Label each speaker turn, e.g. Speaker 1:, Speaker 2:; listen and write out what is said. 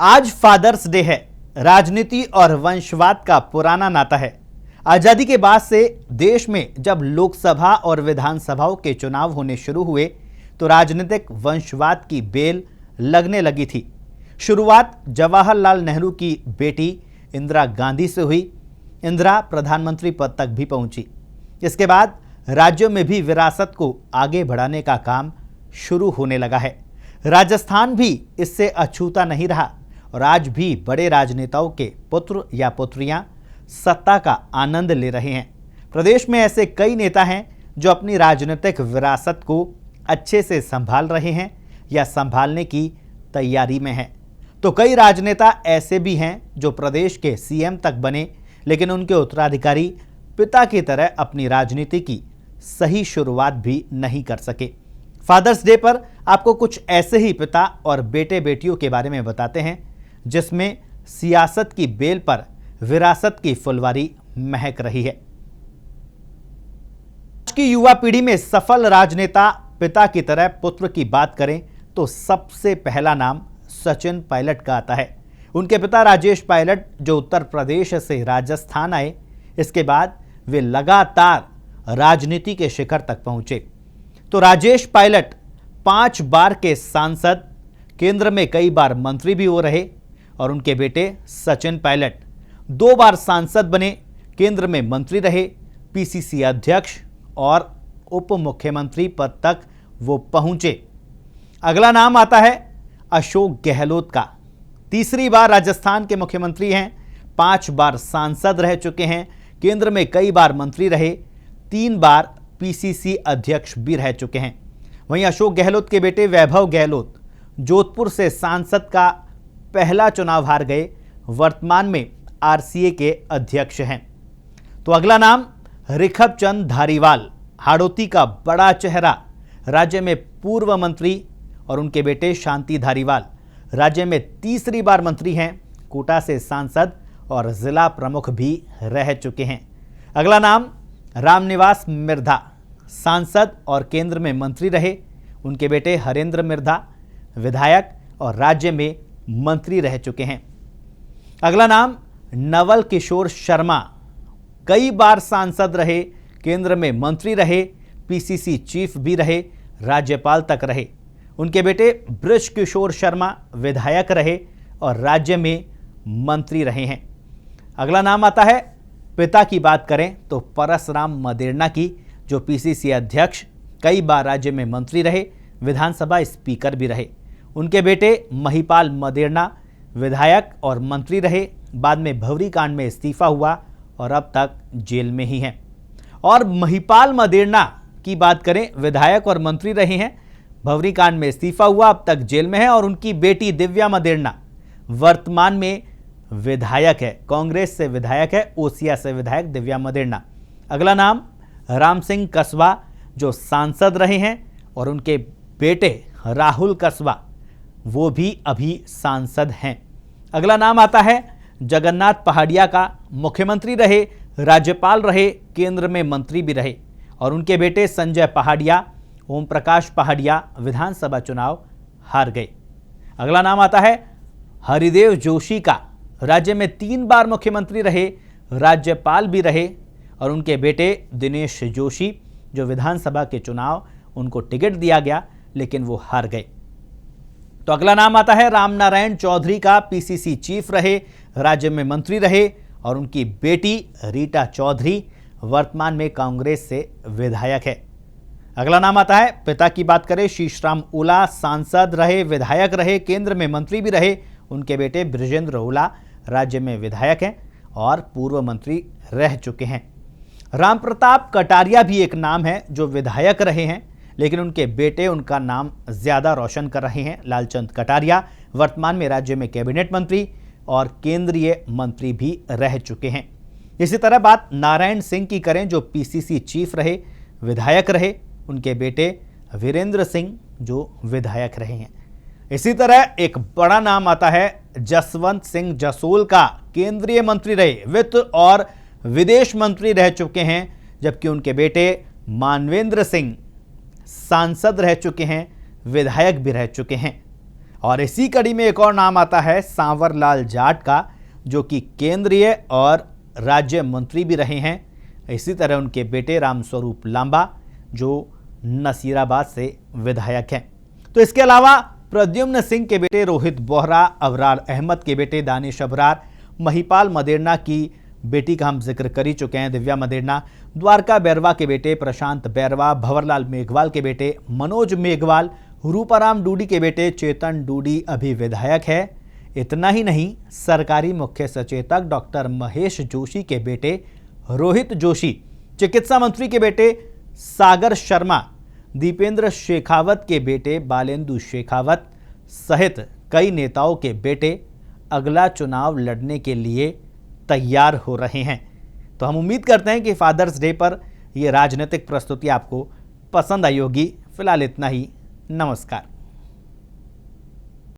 Speaker 1: आज fathers day है। राजनीति और वंशवाद का पुराना नाता है। आजादी के बाद से देश में जब लोकसभा और विधानसभाओं के चुनाव होने शुरू हुए तो राजनीतिक वंशवाद की बेल लगने लगी थी। शुरुआत जवाहरलाल नेहरू की बेटी इंदिरा गांधी से हुई। इंदिरा प्रधानमंत्री पद तक भी पहुंची। इसके बाद राज्यों में भी विरासत को आगे बढ़ाने का काम शुरू होने लगा है। राजस्थान भी इससे अछूता नहीं रहा और आज भी बड़े राजनेताओं के पुत्र या पुत्रियां सत्ता का आनंद ले रहे हैं। प्रदेश में ऐसे कई नेता हैं जो अपनी राजनीतिक विरासत को अच्छे से संभाल रहे हैं या संभालने की तैयारी में हैं। तो कई राजनेता ऐसे भी हैं जो प्रदेश के सीएम तक बने, लेकिन उनके उत्तराधिकारी पिता की तरह अपनी राजनीति की सही शुरुआत भी नहीं कर सके। फादर्स डे पर आपको कुछ ऐसे ही पिता और बेटे बेटियों के बारे में बताते हैं जिसमें सियासत की बेल पर विरासत की फुलवारी महक रही है। आज की युवा पीढ़ी में सफल राजनेता पिता की तरह पुत्र की बात करें तो सबसे पहला नाम सचिन पायलट का आता है। उनके पिता राजेश पायलट जो उत्तर प्रदेश से राजस्थान आए, इसके बाद वे लगातार राजनीति के शिखर तक पहुंचे। तो राजेश पायलट 5 बार के सांसद, केंद्र में कई बार मंत्री भी हो रहे और उनके बेटे सचिन पायलट 2 बार सांसद बने, केंद्र में मंत्री रहे, पीसीसी अध्यक्ष और उप मुख्यमंत्री पद तक वो पहुंचे। अगला नाम आता है अशोक गहलोत का। तीसरी बार राजस्थान के मुख्यमंत्री हैं, 5 बार सांसद रह चुके हैं, केंद्र में कई बार मंत्री रहे, 3 बार पीसीसी अध्यक्ष भी रह चुके हैं। वहीं अशोक गहलोत के बेटे वैभव गहलोत जोधपुर से सांसद का पहला चुनाव हार गए, वर्तमान में आरसीए के अध्यक्ष हैं। तो अगला नाम ऋखब चंद धारीवाल, हाड़ौती का बड़ा चेहरा, राज्य में पूर्व मंत्री, और उनके बेटे शांति धारीवाल राज्य में तीसरी बार मंत्री हैं, कोटा से सांसद और जिला प्रमुख भी रह चुके हैं। अगला नाम रामनिवास मिर्धा, सांसद और केंद्र में मंत्री रहे, उनके बेटे हरेंद्र मिर्धा विधायक और राज्य में मंत्री रह चुके हैं। अगला नाम नवल किशोर शर्मा, कई बार सांसद रहे, केंद्र में मंत्री रहे, पीसीसी चीफ भी रहे, राज्यपाल तक रहे, उनके बेटे बृज किशोर शर्मा विधायक रहे और राज्य में मंत्री रहे हैं। अगला नाम आता है, पिता की बात करें तो परसराम मदेरणा की, जो पीसीसी अध्यक्ष, कई बार राज्य में मंत्री रहे, विधानसभा स्पीकर भी रहे, उनके बेटे महिपाल मदेरणा विधायक और मंत्री रहे, बाद में भवरी कांड में इस्तीफा हुआ और अब तक जेल में ही हैं। और महिपाल मदेरणा की बात करें, विधायक और मंत्री रहे हैं, भवरी कांड में इस्तीफा हुआ, अब तक जेल में है, और उनकी बेटी दिव्या मदेरणा वर्तमान में विधायक है, कांग्रेस से विधायक है, ओसिया से विधायक दिव्या मदेरणा। अगला नाम राम सिंह कसबा, जो सांसद रहे हैं, और उनके बेटे राहुल कसबा वो भी अभी सांसद हैं। अगला नाम आता है जगन्नाथ पहाड़िया का, मुख्यमंत्री रहे, राज्यपाल रहे, केंद्र में मंत्री भी रहे, और उनके बेटे संजय पहाड़िया, ओम प्रकाश पहाड़िया विधानसभा चुनाव हार गए। अगला नाम आता है हरिदेव जोशी का, राज्य में 3 बार मुख्यमंत्री रहे, राज्यपाल भी रहे, और उनके बेटे दिनेश जोशी, जो विधानसभा के चुनाव उनको टिकट दिया गया लेकिन वो हार गए। तो अगला नाम आता है रामनारायण चौधरी का, पीसीसी चीफ रहे, राज्य में मंत्री रहे, और उनकी बेटी रीटा चौधरी वर्तमान में कांग्रेस से विधायक है। अगला नाम आता है, पिता की बात करें, शीशराम ओला, सांसद रहे, विधायक रहे, केंद्र में मंत्री भी रहे, उनके बेटे बृजेंद्र ओला राज्य में विधायक हैं और पूर्व मंत्री रह चुके हैं। राम प्रताप कटारिया भी एक नाम है जो विधायक रहे हैं, लेकिन उनके बेटे उनका नाम ज्यादा रोशन कर रहे हैं। लालचंद कटारिया वर्तमान में राज्य में कैबिनेट मंत्री और केंद्रीय मंत्री भी रह चुके हैं। इसी तरह बात नारायण सिंह की करें, जो पीसीसी चीफ रहे, विधायक रहे, उनके बेटे वीरेंद्र सिंह जो विधायक रहे हैं। इसी तरह एक बड़ा नाम आता है जसवंत सिंह जसोल का, केंद्रीय मंत्री रहे, वित्त और विदेश मंत्री रह चुके हैं, जबकि उनके बेटे मानवेंद्र सिंह सांसद रह चुके हैं, विधायक भी रह चुके हैं। और इसी कड़ी में एक और नाम आता है सांवर लाल जाट का, जो कि केंद्रीय और राज्य मंत्री भी रहे हैं। इसी तरह उनके बेटे रामस्वरूप लांबा जो नसीराबाद से विधायक हैं। तो इसके अलावा प्रद्युम्न सिंह के बेटे रोहित बोहरा, अबरार अहमद के बेटे दानिश अबरार, महिपाल मदेरना की बेटी का हम जिक्र कर ही चुके हैं, दिव्या मदेरना, द्वारका बैरवा के बेटे प्रशांत बैरवा, भंवरलाल मेघवाल के बेटे मनोज मेघवाल, रूपाराम डूडी के बेटे चेतन डूडी अभी विधायक है। इतना ही नहीं, सरकारी मुख्य सचेतक डॉक्टर महेश जोशी के बेटे रोहित जोशी, चिकित्सा मंत्री के बेटे सागर शर्मा, दीपेंद्र शेखावत के बेटे बालेंदु शेखावत सहित कई नेताओं के बेटे अगला चुनाव लड़ने के लिए तैयार हो रहे हैं। तो हम उम्मीद करते हैं कि फादर्स डे पर यह राजनीतिक प्रस्तुति आपको पसंद आई होगी। फिलहाल इतना ही। नमस्कार।